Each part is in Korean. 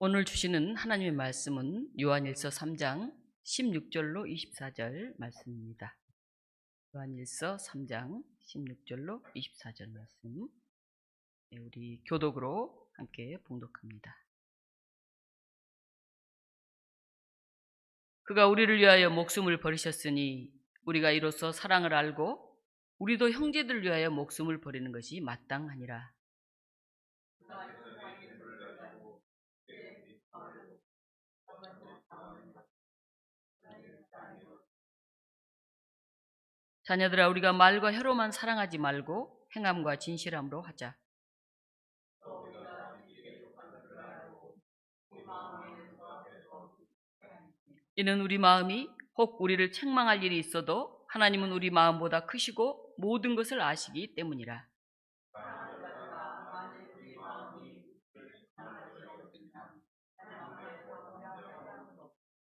오늘 주시는 하나님의 말씀은 요한일서 3장 16절로 24절 말씀입니다. 요한일서 3장 16절로 24절 말씀, 우리 교독으로 함께 봉독합니다. 그가 우리를 위하여 목숨을 버리셨으니 우리가 이로써 사랑을 알고 우리도 형제들을 위하여 목숨을 버리는 것이 마땅하니라. 자녀들아, 우리가 말과 혀로만 사랑하지 말고 행함과 진실함으로 하자. 이는 우리 마음이 혹 우리를 책망할 일이 있어도 하나님은 우리 마음보다 크시고 모든 것을 아시기 때문이라.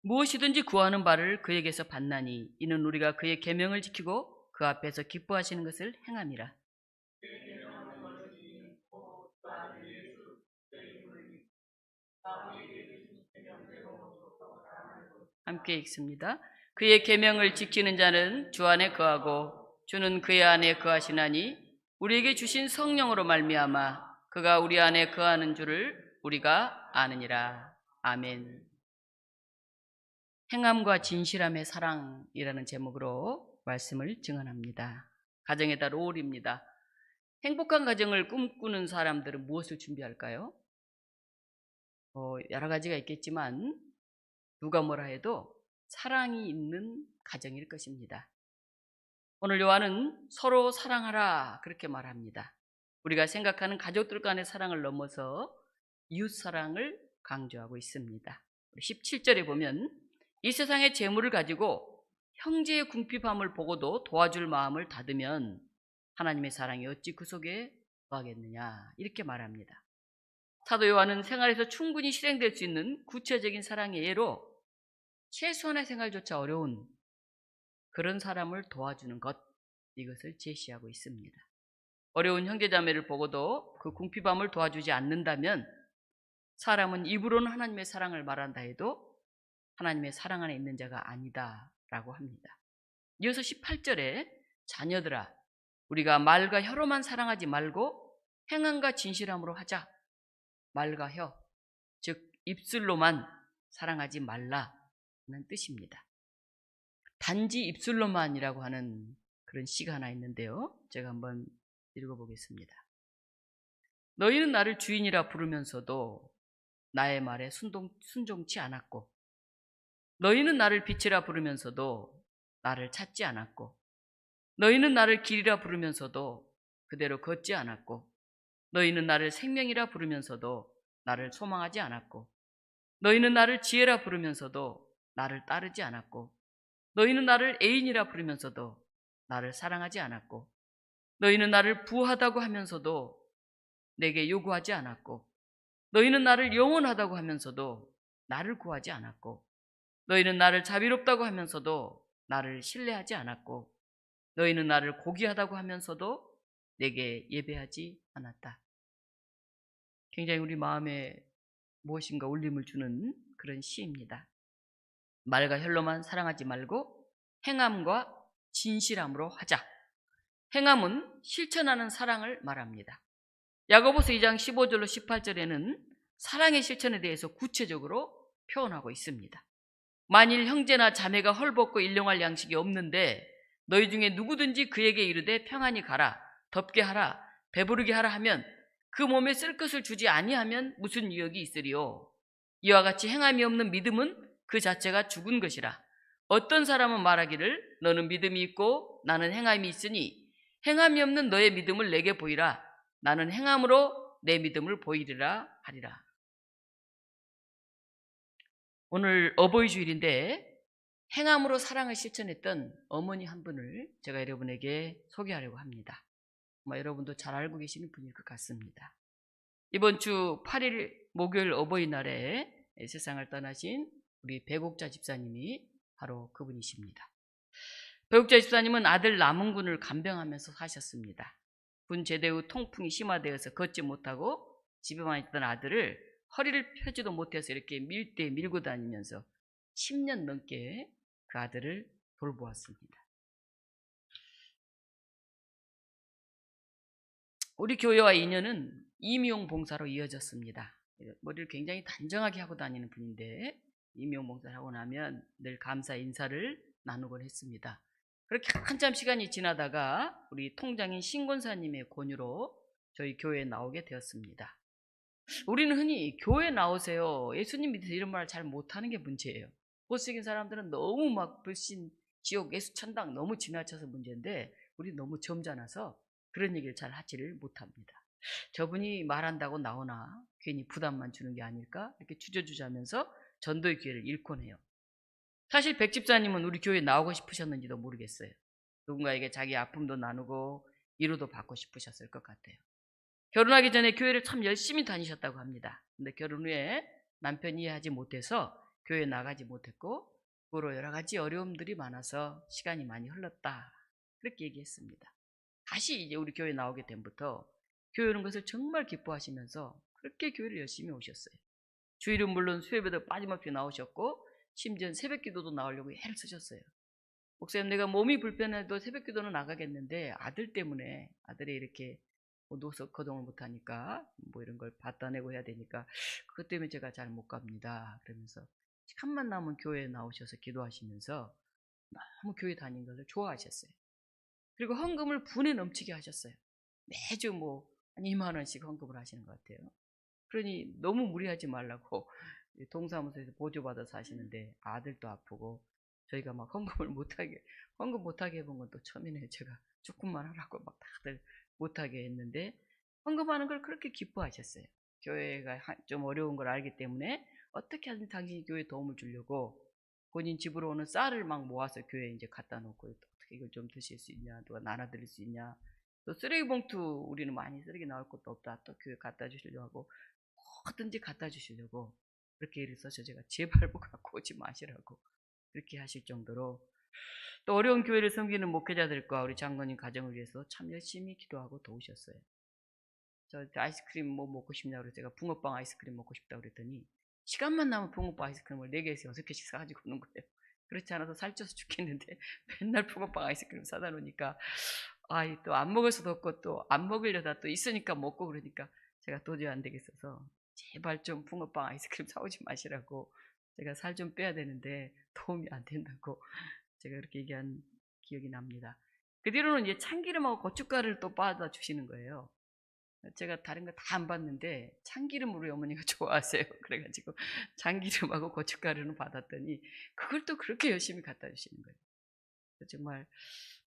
무엇이든지 구하는 바를 그에게서 받나니 이는 우리가 그의 계명을 지키고 그 앞에서 기뻐하시는 것을 행함이라. 함께 읽습니다. 그의 계명을 지키는 자는 주 안에 거하고 주는 그의 안에 거하시나니 우리에게 주신 성령으로 말미암아 그가 우리 안에 거하는 줄을 우리가 아느니라. 아멘. 행함과 진실함의 사랑이라는 제목으로 말씀을 증언합니다. 가정의 달 5월입니다. 행복한 가정을 꿈꾸는 사람들은 무엇을 준비할까요? 여러 가지가 있겠지만 누가 뭐라 해도 사랑이 있는 가정일 것입니다. 오늘 요한은 서로 사랑하라 그렇게 말합니다. 우리가 생각하는 가족들 간의 사랑을 넘어서 이웃 사랑을 강조하고 있습니다. 17절에 보면 이 세상의 재물을 가지고 형제의 궁핍함을 보고도 도와줄 마음을 닫으면 하나님의 사랑이 어찌 그 속에 거하겠느냐 이렇게 말합니다. 사도 요한은 생활에서 충분히 실행될 수 있는 구체적인 사랑의 예로 최소한의 생활조차 어려운 그런 사람을 도와주는 것, 이것을 제시하고 있습니다. 어려운 형제자매를 보고도 그 궁핍함을 도와주지 않는다면 사람은 입으로는 하나님의 사랑을 말한다 해도 하나님의 사랑 안에 있는 자가 아니다라고 합니다. 이어서 18절에 자녀들아, 우리가 말과 혀로만 사랑하지 말고 행함과 진실함으로 하자. 말과 혀, 즉 입술로만 사랑하지 말라는 뜻입니다. 단지 입술로만이라고 하는 그런 시가 하나 있는데요. 제가 한번 읽어보겠습니다. 너희는 나를 주인이라 부르면서도 나의 말에 순종치 않았고 너희는 나를 빛이라 부르면서도 나를 찾지 않았고 너희는 나를 길이라 부르면서도 그대로 걷지 않았고 너희는 나를 생명이라 부르면서도 나를 소망하지 않았고 너희는 나를 지혜라 부르면서도 나를 따르지 않았고 너희는 나를 애인이라 부르면서도 나를 사랑하지 않았고 너희는 나를 부하다고 하면서도 내게 요구하지 않았고 너희는 나를 영원하다고 하면서도 나를 구하지 않았고 너희는 나를 자비롭다고 하면서도 나를 신뢰하지 않았고 너희는 나를 고귀하다고 하면서도 내게 예배하지 않았다. 굉장히 우리 마음에 무엇인가 울림을 주는 그런 시입니다. 말과 혈로만 사랑하지 말고 행함과 진실함으로 하자. 행함은 실천하는 사랑을 말합니다. 야고보서 2장 15절로 18절에는 사랑의 실천에 대해서 구체적으로 표현하고 있습니다. 만일 형제나 자매가 헐벗고 일용할 양식이 없는데 너희 중에 누구든지 그에게 이르되 평안히 가라, 덥게 하라, 배부르게 하라 하면 그 몸에 쓸 것을 주지 아니하면 무슨 유익이 있으리요. 이와 같이 행함이 없는 믿음은 그 자체가 죽은 것이라. 어떤 사람은 말하기를 너는 믿음이 있고 나는 행함이 있으니 행함이 없는 너의 믿음을 내게 보이라. 나는 행함으로 내 믿음을 보이리라 하리라. 오늘 어버이 주일인데 행함으로 사랑을 실천했던 어머니 한 분을 제가 여러분에게 소개하려고 합니다. 여러분도 잘 알고 계시는 분일 것 같습니다. 이번 주 8일 목요일 어버이날에 세상을 떠나신 우리 배국자 집사님이 바로 그분이십니다. 배국자 집사님은 아들 남은 군을 간병하면서 사셨습니다. 군 제대 후 통풍이 심화되어서 걷지 못하고 집에만 있던 아들을 허리를 펴지도 못해서 이렇게 밀대 밀고 다니면서 10년 넘게 그 아들을 돌보았습니다. 우리 교회와 인연은 임용 봉사로 이어졌습니다. 머리를 굉장히 단정하게 하고 다니는 분인데 임용 봉사를 하고 나면 늘 감사 인사를 나누곤 했습니다. 그렇게 한참 시간이 지나다가 우리 통장인 신권사님의 권유로 저희 교회에 나오게 되었습니다. 우리는 흔히 교회 나오세요, 예수님 믿으세요 이런 말을 잘 못하는 게 문제예요. 보수적인 사람들은 너무 막 불신, 지옥, 예수, 천당 너무 지나쳐서 문제인데 우리 너무 점잖아서 그런 얘기를 잘 하지를 못합니다. 저분이 말한다고 나오나 괜히 부담만 주는 게 아닐까 이렇게 주저주저하면서 전도의 기회를 잃곤 해요. 사실 백 집사님은 우리 교회에 나오고 싶으셨는지도 모르겠어요. 누군가에게 자기 아픔도 나누고 위로도 받고 싶으셨을 것 같아요. 결혼하기 전에 교회를 참 열심히 다니셨다고 합니다. 근데 결혼 후에 남편이 이해하지 못해서 교회에 나가지 못했고 그로 여러 가지 어려움들이 많아서 시간이 많이 흘렀다 그렇게 얘기했습니다. 다시 이제 우리 교회 나오게 된부터 교회 오는 것을 정말 기뻐하시면서 그렇게 교회를 열심히 오셨어요. 주일은 물론 수요일에도 빠짐없이 나오셨고 심지어 새벽기도도 나오려고 애를 쓰셨어요. 목사님, 내가 몸이 불편해도 새벽기도는 나가겠는데 아들 때문에, 아들이 이렇게 누워서 거동을 못하니까 뭐 이런 걸 받아내고 해야 되니까 그것 때문에 제가 잘 못 갑니다. 그러면서 시간만 나면 교회에 나오셔서 기도하시면서 너무 교회 다니는 것을 좋아하셨어요. 그리고 헌금을 분에 넘치게 하셨어요. 매주 뭐 한 2만 원씩 헌금을 하시는 것 같아요. 그러니 너무 무리하지 말라고 동사무소에서 보조받아서 하시는데 아들도 아프고 저희가 막 헌금 못하게 해본 건 또 처음이네요. 제가 조금만 하라고 막 다들 못하게 했는데 헌금하는 걸 그렇게 기뻐하셨어요. 교회가 좀 어려운 걸 알기 때문에 어떻게 하든 당신이 교회에 도움을 주려고 본인 집으로 오는 쌀을 막 모아서 교회에 이제 갖다 놓고 어떻게 이걸 좀 드실 수 있냐, 누가 나눠드릴 수 있냐, 또 쓰레기 봉투 우리는 많이 쓰레기 나올 것도 없다, 또 교회 갖다 주시려고 하고 뭐든지 갖다 주시려고 그렇게 일을 써서 제가 제발 뭐 갖고 오지 마시라고 그렇게 하실 정도로 또 어려운 교회를 섬기는 목회자들과 우리 장로님 가정을 위해서 참 열심히 기도하고 도우셨어요. 저 아이스크림 뭐 먹고 싶냐고 그래서 제가 붕어빵 아이스크림 먹고 싶다고 그랬더니 시간만 나면 붕어빵 아이스크림을 4개에서 6개씩 사가지고 오는 거예요. 그렇지 않아서 살쪄서 죽겠는데 맨날 붕어빵 아이스크림 사다 놓으니까 또 안 먹을 수도 없고 또 안 먹으려다 또 있으니까 먹고 그러니까 제가 도저히 안 되겠어서 제발 좀 붕어빵 아이스크림 사오지 마시라고, 제가 살 좀 빼야 되는데 도움이 안 된다고 제가 그렇게 얘기한 기억이 납니다. 그 뒤로는 이제 참기름하고 고춧가루를 또 받아 주시는 거예요. 제가 다른 거 다 안 받는데 참기름 우리 어머니가 좋아하세요. 그래가지고 참기름하고 고춧가루는 받았더니 그걸 또 그렇게 열심히 갖다 주시는 거예요. 정말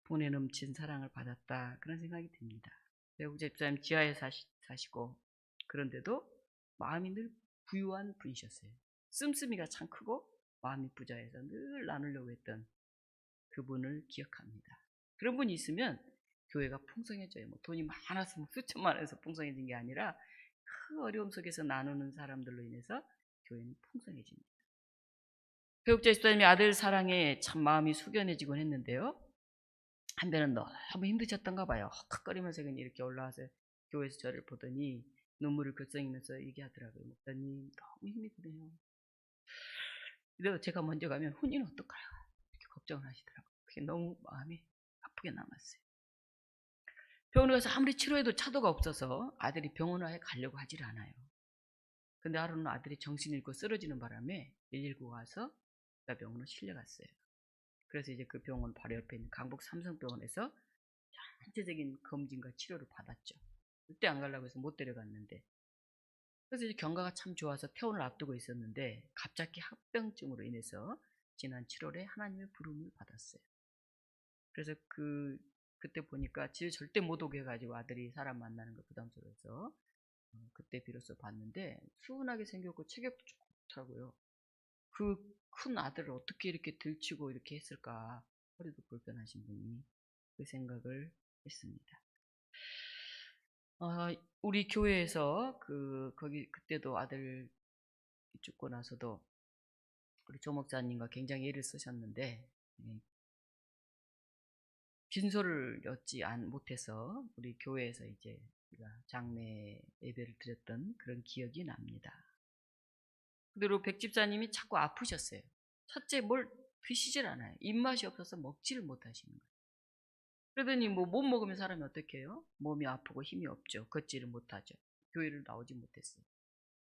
분에 넘친 사랑을 받았다 그런 생각이 듭니다. 외국 집사님 지하에 사시고 그런데도 마음이 늘 부유한 분이셨어요. 씀씀이가 참 크고 마음이 부자해서 늘 나누려고 했던 그분을 기억합니다. 그런 분이 있으면 교회가 풍성해져요. 뭐 돈이 많아서 뭐 수천만 원에서 풍성해진 게 아니라 그 어려움 속에서 나누는 사람들로 인해서 교회는 풍성해집니다. 교육자 집사님이 아들 사랑에 참 마음이 숙연해지곤 했는데요. 한편은 너무 힘드셨던가 봐요. 헉헉거리면서 그냥 이렇게 올라와서 교회에서 저를 보더니 눈물을 글썽이면서 얘기하더라고요. 목사님 너무 힘이 드네요. 그래서 제가 먼저 가면 혼인은 어떡할까 이렇게 걱정을 하시더라고요. 그게 너무 마음이 아프게 남았어요. 병원에 가서 아무리 치료해도 차도가 없어서 아들이 병원에 가려고 하질 않아요. 근데 하루는 아들이 정신 잃고 쓰러지는 바람에 119 가서 병원으로 실려갔어요. 그래서 이제 그 병원 바로 옆에 있는 강북 삼성병원에서 전체적인 검진과 치료를 받았죠. 그때 안 가려고 해서 못 데려갔는데, 그래서 이제 경과가 참 좋아서 퇴원을 앞두고 있었는데 갑자기 합병증으로 인해서 지난 7월에 하나님의 부름을 받았어요. 그래서 그때 보니까 집에 절대 못 오게 해가지고 아들이 사람 만나는 거 부담스러워서 그때 비로소 봤는데 순하게 생겼고 체격도 좋더라고요. 그 큰 아들을 어떻게 이렇게 들치고 이렇게 했을까, 허리도 불편하신 분이, 그 생각을 했습니다. 우리 교회에서 거기 그때도 아들 죽고 나서도 우리 조 목사님과 굉장히 애를 쓰셨는데 빈소를 얻지 못해서 우리 교회에서 이제 우리가 장례 예배를 드렸던 그런 기억이 납니다. 그대로 백 집사님이 자꾸 아프셨어요. 첫째 뭘 드시질 않아요. 입맛이 없어서 먹지를 못하시는 거예요. 그러더니 뭐 못 먹으면 사람이 어떻게 해요? 몸이 아프고 힘이 없죠. 걷지를 못하죠. 교회를 나오지 못했어요.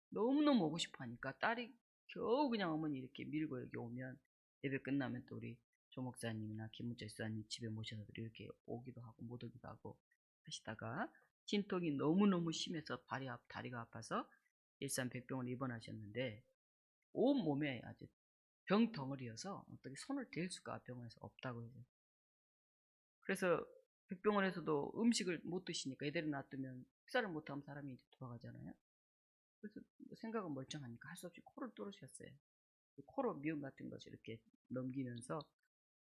너무너무 오고 싶어 하니까 딸이 겨우 그냥 어머니 이렇게 밀고 여기 오면 예배 끝나면 또 우리 조 목사님이나 김문철 집사님 집에 모셔서 이렇게 오기도 하고 못 오기도 하고 하시다가 진통이 너무너무 심해서 다리가 아파서 일산백병원에 입원하셨는데 온몸에 아주 병덩어리여서 어떻게 손을 댈 수가 병원에서 없다고 해서 그래서 백병원에서도 음식을 못 드시니까 이대로 놔두면 식사를 못하면 사람이 이제 돌아가잖아요. 그래서 생각은 멀쩡하니까 할 수 없이 코를 뚫으셨어요. 코로 미움 같은 것을 이렇게 넘기면서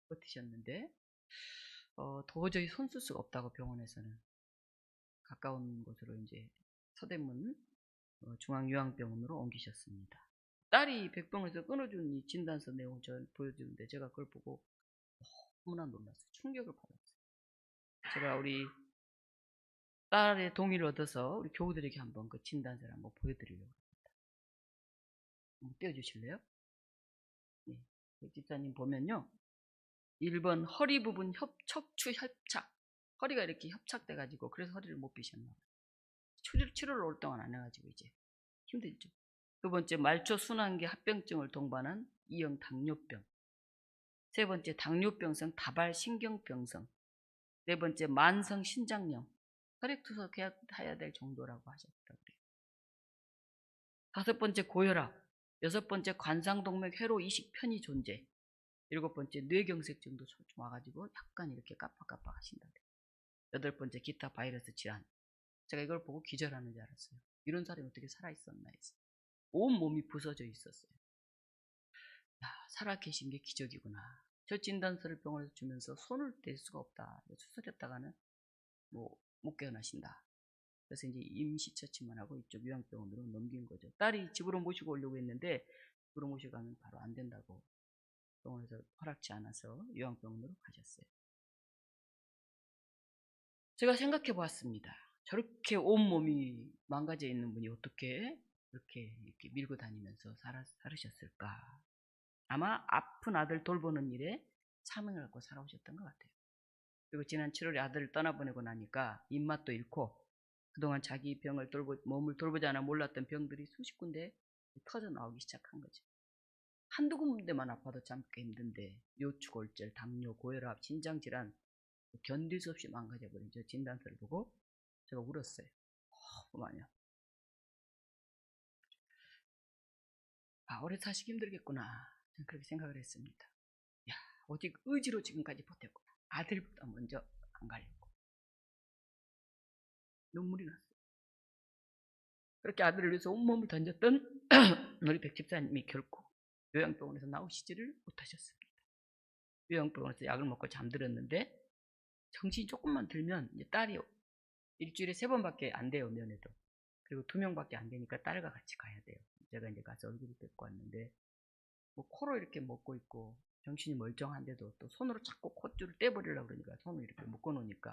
버티셨는데 도저히 손 쓸 수가 없다고 병원에서는 가까운 곳으로 이제 서대문 중앙요양병원으로 옮기셨습니다. 딸이 백병원에서 끊어준 이 진단서 내용을 저 보여주는데 제가 그걸 보고 너무나 놀랐어요. 충격을 받았어요. 제가 우리 딸의 동의를 얻어서 우리 교우들에게 한번 그 진단서를 한번 보여드리려고 합니다. 한번 띄워주실래요? 네. 집사님 보면요. 1번 허리 부분 척추 협착. 허리가 이렇게 협착돼가지고 그래서 허리를 못 삐셨나 봐요. 치료를 오랫동안 안 해가지고 이제 힘들죠. 두 번째 말초 순환계 합병증을 동반한 E형 당뇨병. 세 번째 당뇨병성 다발신경병성. 네 번째 만성 신장염. 혈액투석해야 될 정도라고 하셨다고 그래요. 다섯 번째 고혈압. 여섯 번째 관상동맥 회로 이식 편의 존재. 일곱 번째 뇌경색증도 좀 와가지고 약간 이렇게 깜빡깜빡 하신다. 여덟 번째 기타 바이러스 질환. 제가 이걸 보고 기절하는 줄 알았어요. 이런 사람이 어떻게 살아있었나 해서. 온 몸이 부서져 있었어요. 야, 살아계신 게 기적이구나. 저 진단서를 병원에서 주면서 손을 댈 수가 없다. 수술했다가는 뭐 못 깨어나신다. 그래서 이제 임시처치만 하고 이쪽 요양병원으로 넘긴 거죠. 딸이 집으로 모시고 오려고 했는데 집으로 모시고 가면 바로 안 된다고 병원에서 허락지 않아서 요양병원으로 가셨어요. 제가 생각해 보았습니다. 저렇게 온몸이 망가져 있는 분이 어떻게 그렇게 이렇게 밀고 다니면서 살으셨을까? 아마 아픈 아들 돌보는 일에 사명을 갖고 살아오셨던 것 같아요. 그리고 지난 7월에 아들을 떠나보내고 나니까 입맛도 잃고 그동안 자기 몸을 돌보지 않아 몰랐던 병들이 수십 군데 터져 나오기 시작한 거죠. 한두 군데만 아파도 참기 힘든데 요추골절, 당뇨, 고혈압, 신장질환 견딜 수 없이 망가져버린 저 진단서를 보고 제가 울었어요. 많이요. 오래 사시기 힘들겠구나. 저는 그렇게 생각을 했습니다. 야, 오직 의지로 지금까지 버텼구나. 아들보다 먼저 안 가려고. 눈물이 났어요. 그렇게 아들을 위해서 온몸을 던졌던 우리 백 집사님이 결코 요양병원에서 나오시지를 못하셨습니다. 요양병원에서 약을 먹고 잠들었는데 정신이 조금만 들면 이제 딸이 일주일에 3번밖에 안 돼요, 면회도. 그리고 2명밖에 안 되니까 딸과 같이 가야 돼요. 제가 이제 가서 얼굴을 뵙고 왔는데 뭐 코로 이렇게 먹고 있고 정신이 멀쩡한데도 또 손으로 자꾸 콧줄을 떼버리려고 그러니까 손을 이렇게 묶어 놓으니까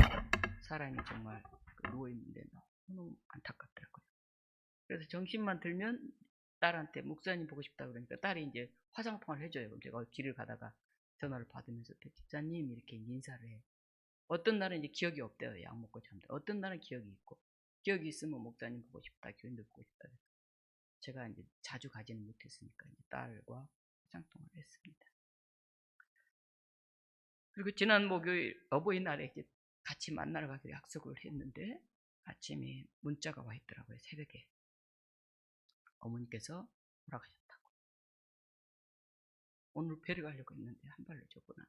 사람이 정말 누워있는데 너무 안타깝더라고요. 그래서 정신만 들면 딸한테 목사님 보고 싶다 그러니까 딸이 이제 화상통화를 해줘요. 그럼 제가 길을 가다가 전화를 받으면서 집사님 이렇게 인사를 해. 어떤 날은 이제 기억이 없대요. 약 먹고 잠들. 어떤 날은 기억이 있고 기억이 있으면 목사님 보고 싶다, 교인들 보고 싶다. 제가 이제 자주 가지는 못했으니까 이제 딸과 화상통화를 했습니다. 그리고 지난 목요일 어버이날에 이제 같이 만나러 가기로 약속을 했는데 아침에 문자가 와 있더라고요. 새벽에 어머니께서 돌아가셨다고. 오늘 뵈러 가려고 했는데 한 발로 줬구나.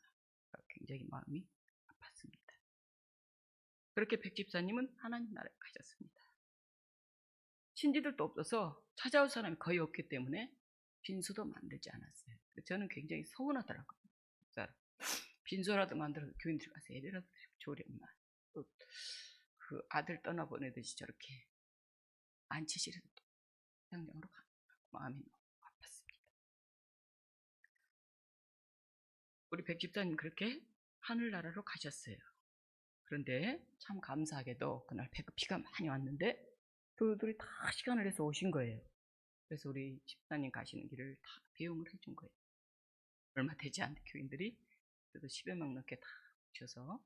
굉장히 마음이 아팠습니다. 그렇게 백 집사님은 하나님 나라에 가셨습니다. 친지들도 없어서 찾아올 사람이 거의 없기 때문에 빈소도 만들지 않았어요. 저는 굉장히 서운하더라고요. 빈소라도 만들어서 교인들 가서 예배라도 드리고 좋으련만 또 그 아들 떠나보내듯이 저렇게 안치실에서 또 당장으로 가는 마음이 너무 아팠습니다. 우리 백 집사님 그렇게 하늘나라로 가셨어요. 그런데 참 감사하게도 그날 비가 많이 왔는데 그들이 다 시간을 내서 오신 거예요. 그래서 우리 집사님 가시는 길을 다 배웅을 해준 거예요. 얼마 되지 않는 교인들이 그래도 10여 명 넘게 다 오셔서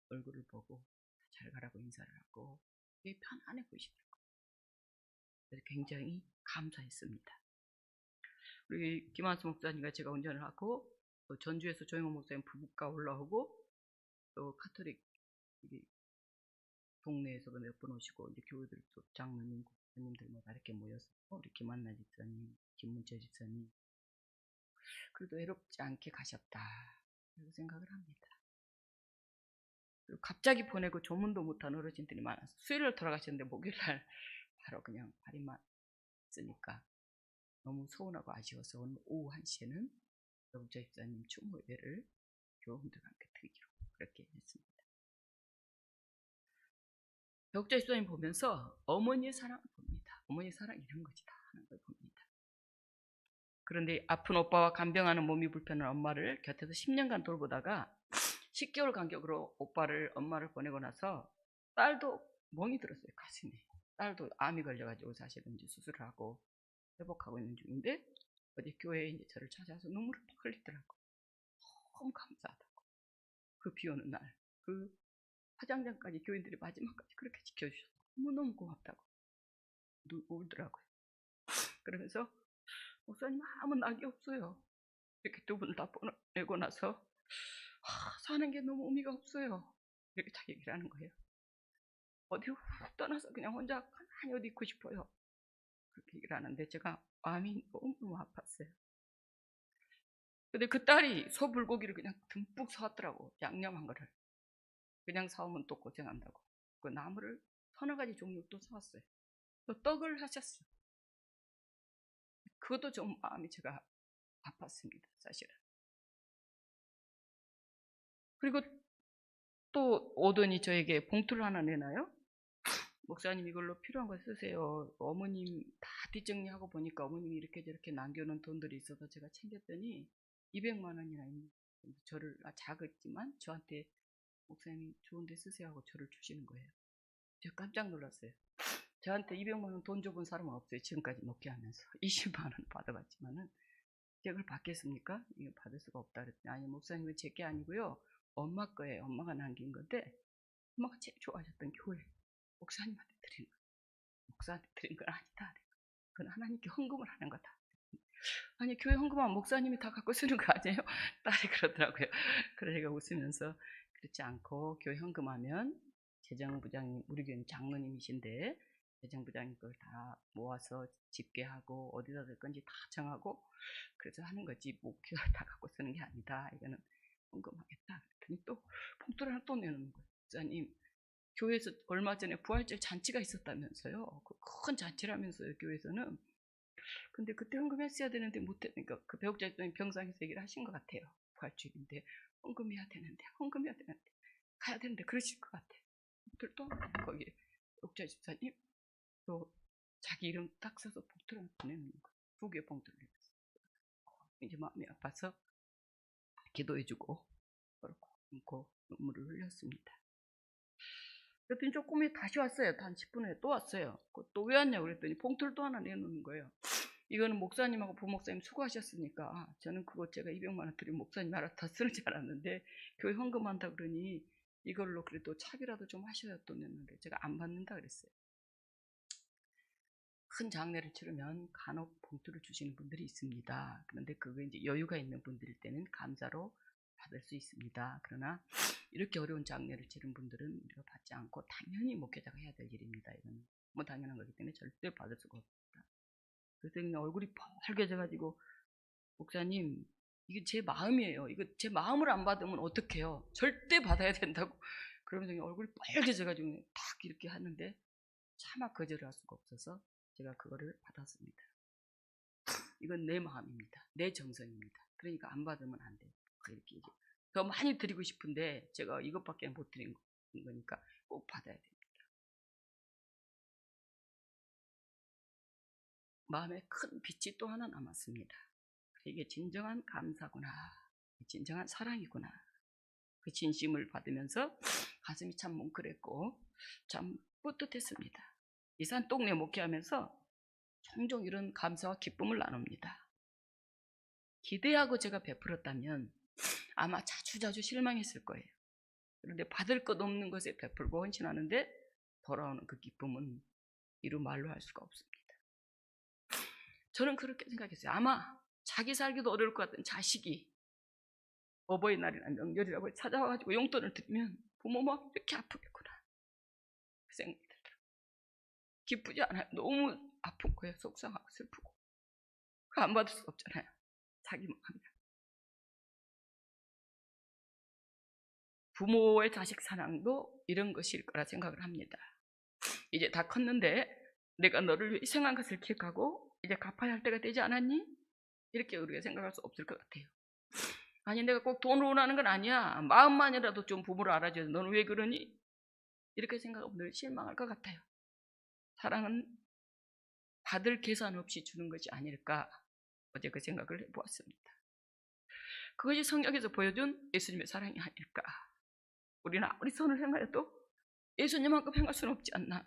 얼굴을 보고 잘 가라고 인사를 하고 되게 편안해 보이시더라고요. 그래서 굉장히 감사했습니다. 우리 김한수 목사님과 제가 운전을 하고 또 전주에서 조영호 목사님 부부가 올라오고 또 카톨릭 동네에서도 몇 분 오시고 이제 교우들 또 장로님, 목사님들마다 이렇게 모여서 우리 김한나 집사님, 김문철 집사님 그래도 외롭지 않게 가셨다 그렇게 생각을 합니다. 그리고 갑자기 보내고 조문도 못한 어르신들이 많아서 수요일날 돌아가셨는데 목요일날 바로 그냥 발인만 쓰니까 너무 서운하고 아쉬워서 오늘 오후 1시에는 여국자 집사님 추모 예배를 교우분들과 함께 드리기로 그렇게 했습니다. 여국자 집사님 보면서 어머니의 사랑을 봅니다. 어머니의 사랑 이런 것이다 하는 걸 봅니다. 그런데 아픈 오빠와 간병하는 몸이 불편한 엄마를 곁에서 10년간 돌보다가 10개월 간격으로 엄마를 보내고 나서 딸도 멍이 들었어요. 가슴에. 딸도 암이 걸려가지고 사실은 이제 수술을 하고 회복하고 있는 중인데 어제 교회에 이제 저를 찾아서 눈물을 막 흘리더라고. 너무 감사하다고. 그 비 오는 날, 그 화장장까지 교인들이 마지막까지 그렇게 지켜주셔서 너무너무 고맙다고 울더라고요. 그러면서 목사님 아무 낙이 없어요. 이렇게 두 분을 다 보내고 나서 사는 게 너무 의미가 없어요. 이렇게 다 얘기를 하는 거예요. 어디 훅 떠나서 그냥 혼자 가만히 어디 있고 싶어요. 그렇게 얘기를 하는데 제가 마음이 너무 아팠어요. 근데 그 딸이 소불고기를 그냥 듬뿍 사왔더라고. 양념한 거를. 그냥 사오면 또 고생한다고. 그 나물을 서너 가지 종류 또 사왔어요. 또 떡을 하셨어요. 그것도 좀 마음이 제가 아팠습니다. 사실은. 그리고 또 오더니 저에게 봉투를 하나 내놔요. 목사님 이걸로 필요한 거 쓰세요. 어머님 다 뒷정리하고 보니까 어머님이 이렇게 저렇게 남겨놓은 돈들이 있어서 제가 챙겼더니 200만 원이나 있는 저를 작았지만 저한테 목사님이 좋은 데 쓰세요 하고 저를 주시는 거예요. 제가 깜짝 놀랐어요. 저한테 200만 원 돈 줘본 사람은 없어요. 지금까지 목회하면서 20만 원 받아봤지만은 제가 그걸 받겠습니까? 이거 받을 수가 없다 그랬더니 아니 목사님은 제게 아니고요. 엄마 거예요. 엄마가 남긴 건데 엄마가 제일 좋아하셨던 교회 목사님한테 드린 거예요. 목사한테 드린 건 아니다. 그건 하나님께 헌금을 하는 거다. 아니 교회 헌금하면 목사님이 다 갖고 쓰는 거 아니에요? 딸이 그러더라고요. 그래서 제가 웃으면서 그렇지 않고 교회 헌금하면 재정부장님 우리 교회는 장로님이신데 재정부장님 걸 다 모아서 집계하고 어디다 될 건지 다 정하고 그래서 하는 거지 목표가 다 갖고 쓰는 게 아니다. 이거는 헌금하겠다. 그랬더니 또 봉투를 하나 또 내놓는 거예요. 목사님 교회에서 얼마 전에 부활절 잔치가 있었다면서요. 그 큰 잔치라면서요, 교회에서는. 근데 그때 헌금했어야 되는데 못했으니까 그 배옥자 집사님 병상에서 얘기를 하신 것 같아요. 부활주일인데 헌금해야 되는데 가야 되는데 그러실 것 같아요. 또 거기 배옥자 집사님 또 자기 이름 딱 써서 봉투를 보내는 거예요. 2개 봉투를 내놨어요. 이제 마음이 아파서 기도해주고 그렇고 끊고 눈물을 흘렸습니다. 그랬더니 조금 후에 다시 왔어요. 한 10분 후에 또 왔어요. 또 왜 왔냐고 그랬더니 봉투를 또 하나 내놓는 거예요. 이거는 목사님하고 부목사님 수고하셨으니까 저는 그거 제가 200만 원 드리면 목사님 알아 다 쓰는 줄 알았는데 교회 헌금한다 그러니 이걸로 그래도 차비라도 좀 하셔야 또 냈는데 제가 안 받는다 그랬어요. 큰 장례를 치르면 간혹 봉투를 주시는 분들이 있습니다. 그런데 그게 이제 여유가 있는 분들일 때는 감사로 받을 수 있습니다. 그러나 이렇게 어려운 장례를 치른 분들은 우리가 받지 않고 당연히 목회자가 해야 될 일입니다. 이건 뭐 당연한 거기 때문에 절대 받을 수가 없습니다. 그래서 그냥 얼굴이 빨개져가지고 목사님 이게 제 마음이에요. 이거 제 마음을 안 받으면 어떡해요? 절대 받아야 된다고 그러면서 그냥 얼굴이 빨개져가지고 탁 이렇게 하는데 차마 거절을 할 수가 없어서 제가 그거를 받았습니다. 이건 내 마음입니다. 내 정성입니다. 그러니까 안 받으면 안 돼요. 이렇게 더 많이 드리고 싶은데 제가 이것밖에 못 드린 거니까 꼭 받아야 됩니다. 마음에 큰 빛이 또 하나 남았습니다. 이게 진정한 감사구나. 진정한 사랑이구나. 그 진심을 받으면서 가슴이 참 뭉클했고 참 뿌듯했습니다. 이산 동네 목회하면서 종종 이런 감사와 기쁨을 나눕니다. 기대하고 제가 베풀었다면 아마 자주자주 실망했을 거예요. 그런데 받을 것 없는 것에 베풀고 헌신하는데 돌아오는 그 기쁨은 이루 말로 할 수가 없습니다. 저는 그렇게 생각했어요. 아마 자기 살기도 어려울 것 같은 자식이 어버이날이나 명절이라고 찾아와가지고 용돈을 드리면 부모 마음이 이렇게 아프겠구나 그 생각이 들더라고요. 기쁘지 않아요. 너무 아픈 거예요. 속상하고 슬프고. 그거 안 받을 수 없잖아요. 자기 마음이. 부모의 자식 사랑도 이런 것일 거라 생각을 합니다. 이제 다 컸는데 내가 너를 위해 희생한 것을 기억하고 이제 갚아야 할 때가 되지 않았니? 이렇게 우리가 생각할 수 없을 것 같아요. 아니 내가 꼭 돈으로 원하는 건 아니야. 마음만이라도 좀 부모를 알아줘야 너는 왜 그러니? 이렇게 생각하면 늘 실망할 것 같아요. 사랑은 받을 계산 없이 주는 것이 아닐까 어제 그 생각을 해보았습니다. 그것이 성경에서 보여준 예수님의 사랑이 아닐까. 우리는 아무리 선을 행하여도 예수님만큼 행할 수는 없지 않나.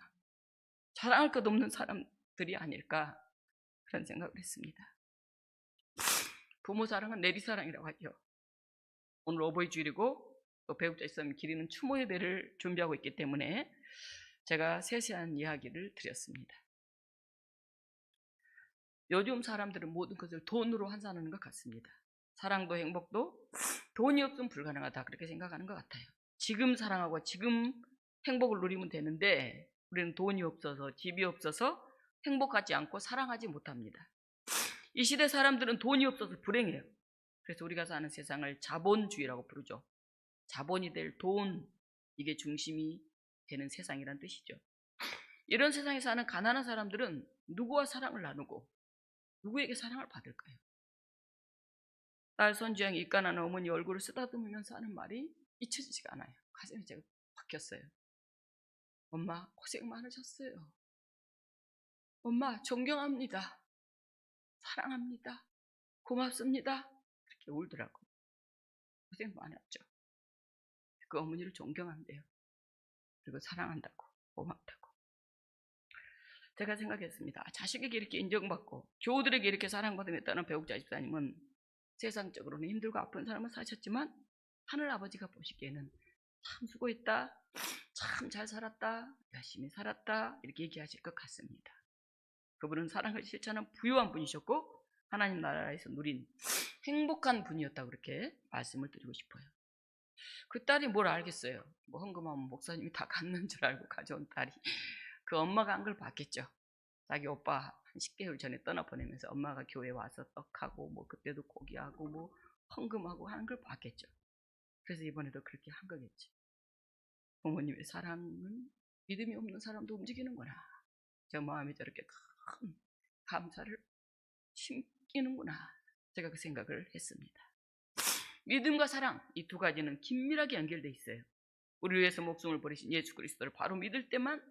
자랑할 것 없는 사람들이 아닐까 그런 생각을 했습니다. 부모 사랑은 내리사랑이라고 하죠. 오늘 어버이 주일이고 또 배우자 있으면 기리는 추모 예배를 준비하고 있기 때문에 제가 세세한 이야기를 드렸습니다. 요즘 사람들은 모든 것을 돈으로 환산하는 것 같습니다. 사랑도 행복도 돈이 없으면 불가능하다 그렇게 생각하는 것 같아요. 지금 사랑하고 지금 행복을 누리면 되는데 우리는 돈이 없어서 집이 없어서 행복하지 않고 사랑하지 못합니다. 이 시대 사람들은 돈이 없어서 불행해요. 그래서 우리가 사는 세상을 자본주의라고 부르죠. 자본이 될 돈, 이게 중심이 되는 세상이란 뜻이죠. 이런 세상에 사는 가난한 사람들은 누구와 사랑을 나누고 누구에게 사랑을 받을까요? 딸 손주양이 입가난 어머니 얼굴을 쓰다듬으면서 하는 말이 잊혀지지가 않아요. 가슴이 제가 박혔어요. 엄마 고생 많으셨어요. 엄마 존경합니다. 사랑합니다. 고맙습니다. 이렇게 울더라고요. 고생 많았죠. 그 어머니를 존경한대요. 그리고 사랑한다고, 고맙다고. 제가 생각했습니다. 자식에게 이렇게 인정받고 교우들에게 이렇게 사랑받음했다는 배우자 집사님은 세상적으로는 힘들고 아픈 삶을 사셨지만 하늘 아버지가 보시기에는 참 수고했다, 참 잘 살았다, 열심히 살았다 이렇게 얘기하실 것 같습니다. 그분은 사랑을 실천한 부유한 분이셨고 하나님 나라에서 누린 행복한 분이었다고 그렇게 말씀을 드리고 싶어요. 그 딸이 뭘 알겠어요. 뭐 헌금하면 목사님이 다 갖는 줄 알고 가져온 딸이 그 엄마가 한 걸 봤겠죠. 자기 오빠 한 10개월 전에 떠나보내면서 엄마가 교회 와서 떡하고 뭐 그때도 고기하고 뭐 헌금하고 하는 걸 봤겠죠. 그래서 이번에도 그렇게 한 거겠지. 부모님의 사랑은 믿음이 없는 사람도 움직이는구나. 저 마음이 저렇게 큰 감사를 심기는구나. 제가 그 생각을 했습니다. 믿음과 사랑 이 두 가지는 긴밀하게 연결되어 있어요. 우리 위해서 목숨을 버리신 예수 그리스도를 바로 믿을 때만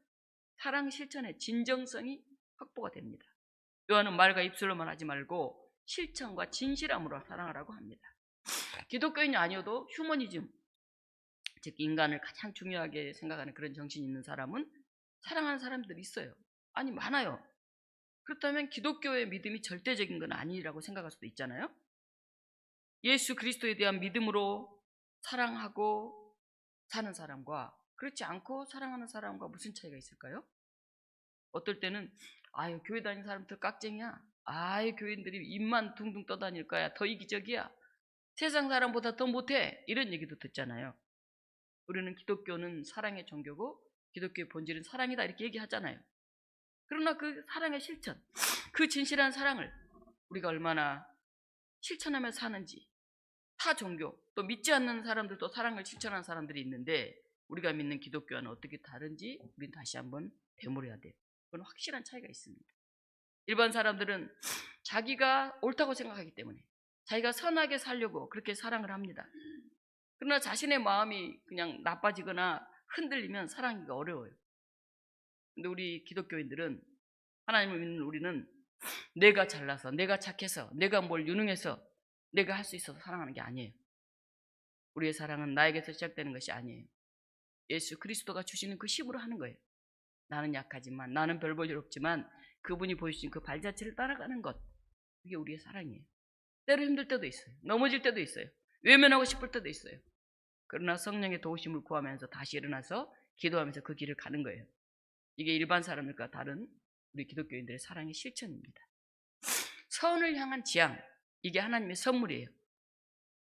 사랑 실천의 진정성이 확보가 됩니다. 요한은 말과 입술로만 하지 말고 실천과 진실함으로 사랑하라고 합니다. 기독교인이 아니어도 휴머니즘, 즉 인간을 가장 중요하게 생각하는 그런 정신이 있는 사람은 사랑하는 사람들이 있어요. 아니 많아요. 그렇다면 기독교의 믿음이 절대적인 건 아니라고 생각할 수도 있잖아요. 예수 그리스도에 대한 믿음으로 사랑하고 사는 사람과 그렇지 않고 사랑하는 사람과 무슨 차이가 있을까요? 어떨 때는 아유 교회 다니는 사람들 깍쟁이야. 아유 교인들이 입만 둥둥 떠다닐 거야. 더 이기적이야. 세상 사람보다 더 못해. 이런 얘기도 듣잖아요. 우리는 기독교는 사랑의 종교고 기독교의 본질은 사랑이다 이렇게 얘기하잖아요. 그러나 그 사랑의 실천, 그 진실한 사랑을 우리가 얼마나 실천하며 사는지 타 종교, 또 믿지 않는 사람들도 사랑을 실천하는 사람들이 있는데 우리가 믿는 기독교와는 어떻게 다른지 우리는 다시 한번 되물어야 돼요. 그건 확실한 차이가 있습니다. 일반 사람들은 자기가 옳다고 생각하기 때문에 자기가 선하게 살려고 그렇게 사랑을 합니다. 그러나 자신의 마음이 그냥 나빠지거나 흔들리면 사랑하기가 어려워요. 근데 우리 기독교인들은 하나님을 믿는 우리는 내가 잘나서, 내가 착해서, 내가 뭘 유능해서 내가 할 수 있어서 사랑하는 게 아니에요. 우리의 사랑은 나에게서 시작되는 것이 아니에요. 예수 그리스도가 주시는 그 힘으로 하는 거예요. 나는 약하지만, 나는 별 볼 일 없지만 그분이 보여주신 그 발자취를 따라가는 것, 그게 우리의 사랑이에요. 때로 힘들 때도 있어요. 넘어질 때도 있어요. 외면하고 싶을 때도 있어요. 그러나 성령의 도우심을 구하면서 다시 일어나서 기도하면서 그 길을 가는 거예요. 이게 일반 사람들과 다른 우리 기독교인들의 사랑의 실천입니다. 선을 향한 지향, 이게 하나님의 선물이에요.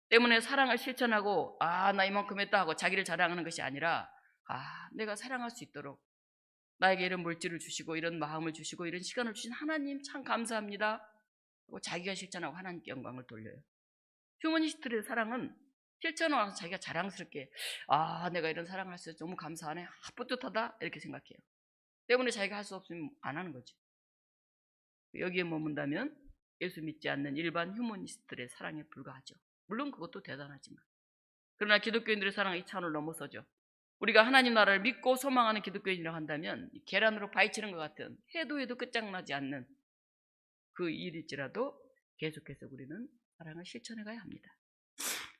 때문에 사랑을 실천하고 나 이만큼 했다 하고 자기를 자랑하는 것이 아니라 내가 사랑할 수 있도록 나에게 이런 물질을 주시고 이런 마음을 주시고 이런 시간을 주신 하나님 참 감사합니다 하고 자기가 실천하고 하나님께 영광을 돌려요. 휴머니스트의 사랑은 실천을 와서 자기가 자랑스럽게 내가 이런 사랑을 할 수 있어서 너무 감사하네, 뿌듯하다 이렇게 생각해요. 때문에 자기가 할 수 없으면 안 하는 거죠. 여기에 머문다면 예수 믿지 않는 일반 휴머니스트의 사랑에 불과하죠. 물론 그것도 대단하지만, 그러나 기독교인들의 사랑은 이 차원을 넘어서죠. 우리가 하나님 나라를 믿고 소망하는 기독교인이라고 한다면 계란으로 바위치는 것 같은 해도 끝장나지 않는 그 일일지라도 계속해서 우리는 사랑을 실천해 가야 합니다.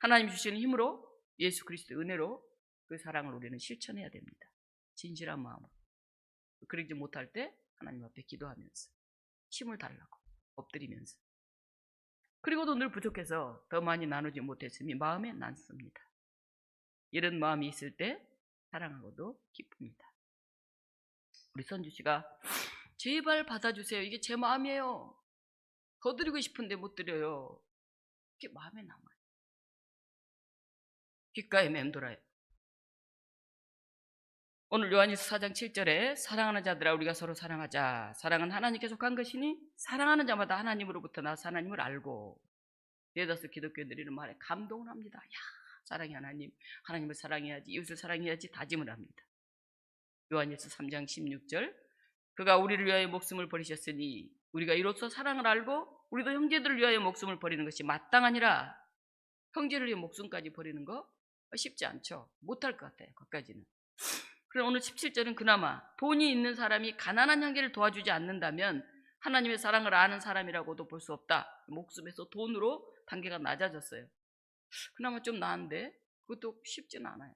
하나님 주시는 힘으로, 예수 그리스도의 은혜로 그 사랑을 우리는 실천해야 됩니다. 진실한 마음으로. 그러지 못할 때 하나님 앞에 기도하면서 힘을 달라고 엎드리면서, 그리고도 늘 부족해서 더 많이 나누지 못했으니 마음에 난습니다. 이런 마음이 있을 때 사랑하고도 기쁩니다. 우리 선주씨가 제발 받아주세요, 이게 제 마음이에요, 더 드리고 싶은데 못 드려요, 이게 마음에 남아요. 귓가에 맴돌아요. 오늘 요한일서 4장 7절에 사랑하는 자들아 우리가 서로 사랑하자. 사랑은 하나님께 속한 것이니 사랑하는 자마다 하나님으로부터 나서 하나님을 알고. 대다수 기독교인들이 이런 말에 감동을 합니다. 사랑이 하나님, 하나님을 사랑해야지, 이웃을 사랑해야지 다짐을 합니다. 요한일서 3장 16절, 그가 우리를 위하여 목숨을 버리셨으니 우리가 이로써 사랑을 알고 우리도 형제들을 위하여 목숨을 버리는 것이 마땅하니라. 형제를 위해 목숨까지 버리는 거 쉽지 않죠. 못할 것 같아요, 거기까지는. 그럼 오늘 17절은 그나마 돈이 있는 사람이 가난한 형제를 도와주지 않는다면 하나님의 사랑을 아는 사람이라고도 볼 수 없다. 목숨에서 돈으로 단계가 낮아졌어요. 그나마 좀 나은데 그것도 쉽지는 않아요.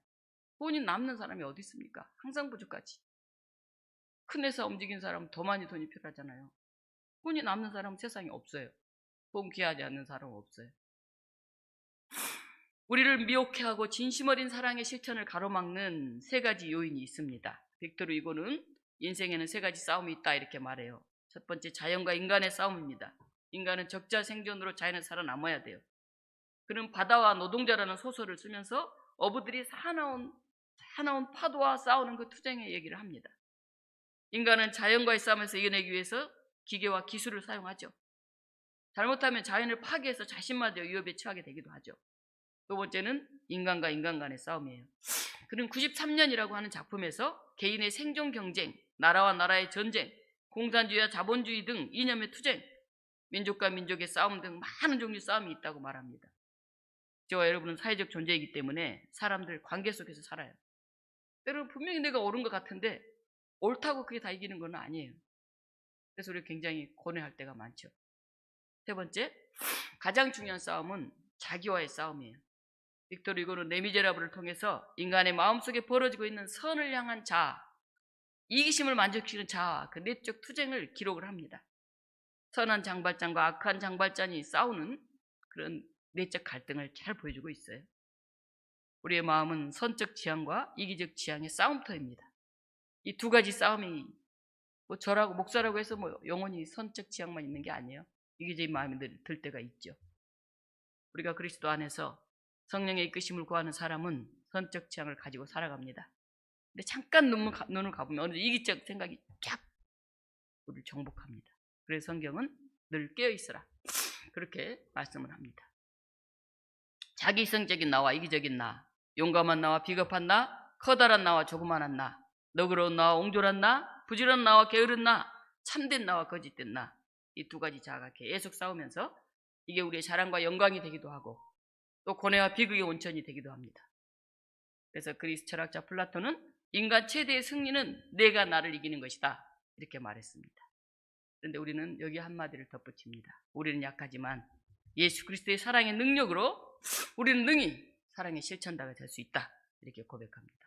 돈이 남는 사람이 어디 있습니까? 항상 부족하지. 큰 회사 움직인 사람은 더 많이 돈이 필요하잖아요. 돈이 남는 사람은 세상에 없어요. 돈 귀하지 않는 사람은 없어요. 우리를 미혹해하고 진심 어린 사랑의 실천을 가로막는 세 가지 요인이 있습니다. 빅토르 이고는 인생에는 세 가지 싸움이 있다 이렇게 말해요. 첫 번째, 자연과 인간의 싸움입니다. 인간은 적자 생존으로 자연을 살아남아야 돼요. 그는 바다와 노동자라는 소설을 쓰면서 어부들이 사나운 파도와 싸우는 그 투쟁의 얘기를 합니다. 인간은 자연과의 싸움에서 이겨내기 위해서 기계와 기술을 사용하죠. 잘못하면 자연을 파괴해서 자신마저 위협에 처하게 되기도 하죠. 두 번째는 인간과 인간 간의 싸움이에요. 그는 93년이라고 하는 작품에서 개인의 생존 경쟁, 나라와 나라의 전쟁, 공산주의와 자본주의 등 이념의 투쟁, 민족과 민족의 싸움 등 많은 종류의 싸움이 있다고 말합니다. 저와 여러분은 사회적 존재이기 때문에 사람들 관계 속에서 살아요. 때로는 분명히 내가 옳은 것 같은데 옳다고 그게 다 이기는 건 아니에요. 그래서 우리가 굉장히 고뇌할 때가 많죠. 세 번째, 가장 중요한 싸움은 자기와의 싸움이에요. 빅토르 이고는 레미제라블을 통해서 인간의 마음속에 벌어지고 있는 선을 향한 자아, 이기심을 만족시키는 자아, 그 내적 투쟁을 기록을 합니다. 선한 장발장과 악한 장발장이 싸우는 그런 내적 갈등을 잘 보여주고 있어요. 우리의 마음은 선적 지향과 이기적 지향의 싸움터입니다. 이 두 가지 싸움이 저라고 목사라고 해서 영원히 선적 지향만 있는 게 아니에요. 이기적인 마음이 들 때가 있죠. 우리가 그리스도 안에서 성령의 이끄심을 구하는 사람은 선적 지향을 가지고 살아갑니다. 근데 잠깐 눈을 감으면 어느 이기적 생각이 쫙 우리를 정복합니다. 그래서 성경은 늘 깨어있으라 그렇게 말씀을 합니다. 자기성적인 나와 이기적인 나, 용감한 나와 비겁한 나, 커다란 나와 조그만한 나, 너그러운 나와 옹졸한 나, 부지런한 나와 게으른 나, 참된 나와 거짓된 나, 이 두 가지 자아가 계속 싸우면서 이게 우리의 자랑과 영광이 되기도 하고 또 고뇌와 비극의 온천이 되기도 합니다. 그래서 그리스 철학자 플라톤은 인간 최대의 승리는 내가 나를 이기는 것이다 이렇게 말했습니다. 그런데 우리는 여기 한마디를 덧붙입니다. 우리는 약하지만 예수 그리스도의 사랑의 능력으로 우리는 능히 사랑의 실천자가 될 수 있다 이렇게 고백합니다.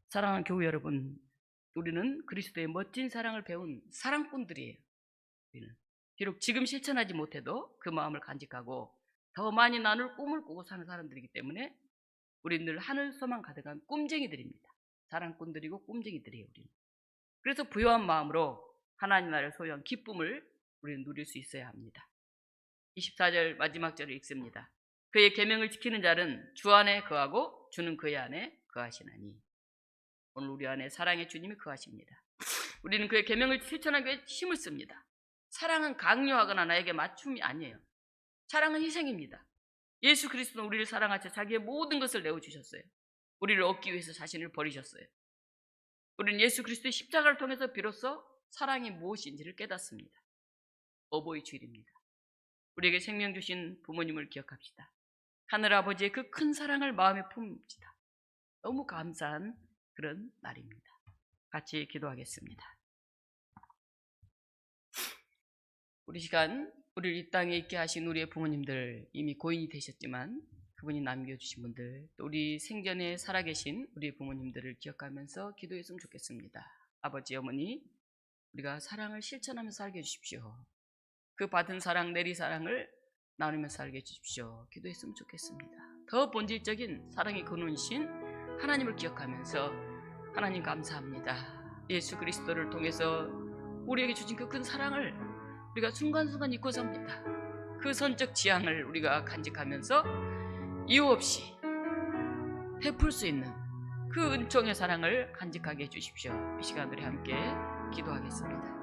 사랑하는 교우 여러분, 우리는 그리스도의 멋진 사랑을 배운 사랑꾼들이에요. 우리는 비록 지금 실천하지 못해도 그 마음을 간직하고 더 많이 나눌 꿈을 꾸고 사는 사람들이기 때문에 우리는 늘 하늘 소망 가득한 꿈쟁이들입니다. 사랑꾼들이고 꿈쟁이들이에요. 우리는. 그래서 부요한 마음으로 하나님 나라를 소유한 기쁨을 우리는 누릴 수 있어야 합니다. 24절 마지막 절을 읽습니다. 그의 계명을 지키는 자는 주 안에 거하고 주는 그의 안에 거하시나니. 오늘 우리 안에 사랑의 주님이 거하십니다. 우리는 그의 계명을 실천하기 위해 힘을 씁니다. 사랑은 강요하거나 나에게 맞춤이 아니에요. 사랑은 희생입니다. 예수 그리스도는 우리를 사랑하셔 자기의 모든 것을 내어주셨어요. 우리를 얻기 위해서 자신을 버리셨어요. 우리는 예수 그리스도의 십자가를 통해서 비로소 사랑이 무엇인지를 깨닫습니다. 어버이 주일입니다. 우리에게 생명 주신 부모님을 기억합시다. 하늘아버지의 그 큰 사랑을 마음에 품읍시다. 너무 감사한 그런 날입니다. 같이 기도하겠습니다. 우리 시간 우리를 이 땅에 있게 하신 우리의 부모님들, 이미 고인이 되셨지만 그분이 남겨주신 분들, 또 우리 생전에 살아계신 우리 부모님들을 기억하면서 기도했으면 좋겠습니다. 아버지, 어머니, 우리가 사랑을 실천하면서 살게 해주십시오. 그 받은 사랑, 내리 사랑을 나누면서 살게 해주십시오. 기도했으면 좋겠습니다. 더 본질적인 사랑의 근원이신 하나님을 기억하면서 하나님 감사합니다. 예수 그리스도를 통해서 우리에게 주신 그 큰 사랑을 우리가 순간순간 잊고 삽니다. 그 선적 지향을 우리가 간직하면서 이유 없이 베풀 수 있는 그 은총의 사랑을 간직하게 해주십시오. 이 시간 우리 함께 기도하겠습니다.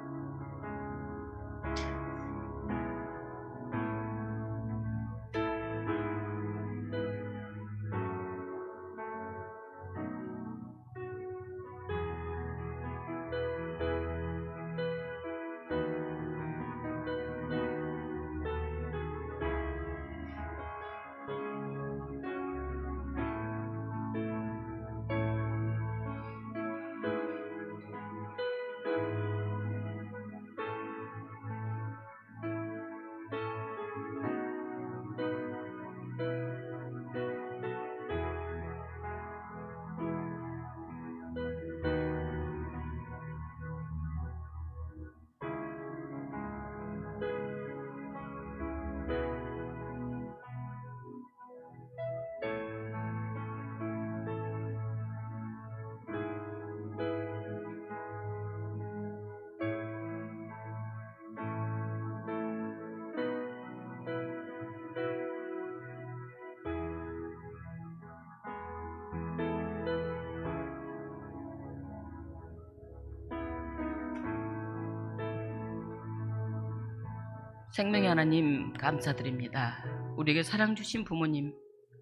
생명의 하나님 감사드립니다. 우리에게 사랑 주신 부모님,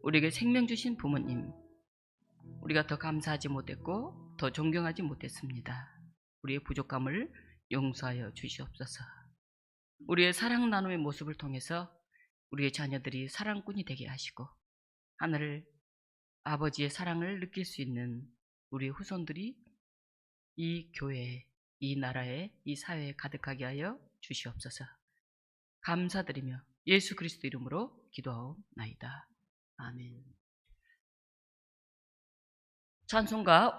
우리에게 생명 주신 부모님, 우리가 더 감사하지 못했고 더 존경하지 못했습니다. 우리의 부족함을 용서하여 주시옵소서. 우리의 사랑 나눔의 모습을 통해서 우리의 자녀들이 사랑꾼이 되게 하시고 하늘 아버지의 사랑을 느낄 수 있는 우리의 후손들이 이 교회에, 이 나라에, 이 사회에 가득하게 하여 주시옵소서. 감사드리며 예수 그리스도 이름으로 기도하옵나이다. 아멘. 찬송가